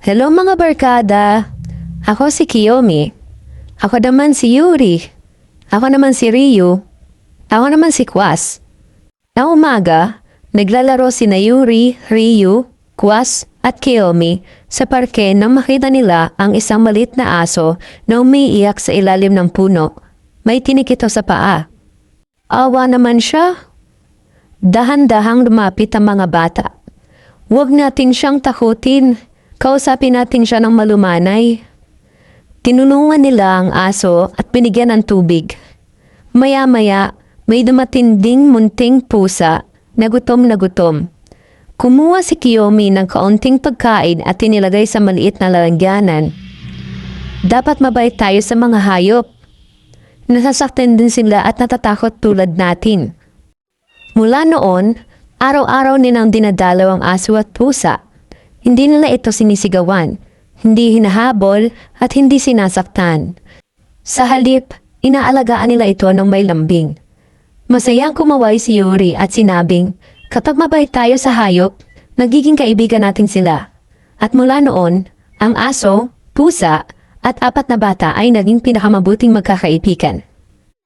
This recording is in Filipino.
Hello mga barkada! Ako si Kiyomi. Ako naman si Yuri. Ako naman si Ryu. Ako naman si Kwas. Na umaga, naglalaro sina Yuri, Ryu, Kwas at Kiyomi sa parke nang makita nila ang isang maliit na aso na umiiyak sa ilalim ng puno. May tinik ito sa paa. Awa naman siya. Dahan-dahang lumapit ang mga bata. Huwag natin siyang takutin. Kausapin natin siya ng malumanay. Tinulungan nila ang aso at binigyan ng tubig. Maya-maya, may dumatinding munting pusa na gutom na gutom. Kumuha si Kiyomi ng kaunting pagkain at tinilagay sa maliit na lalagyanan. Dapat mabait tayo sa mga hayop. Nasasaktan din sila at natatakot tulad natin. Mula noon, araw-araw nilang dinadalaw ang aso at pusa. Hindi nila ito sinisigawan, hindi hinahabol at hindi sinasaktan. Sa halip, inaalagaan nila ito ng may lambing. Masayang kumaway si Yuri at sinabing, kapag mabait tayo sa hayop, nagiging kaibigan natin sila. At mula noon, ang aso, pusa at 4 na bata ay naging pinakamabuting magkakaibigan.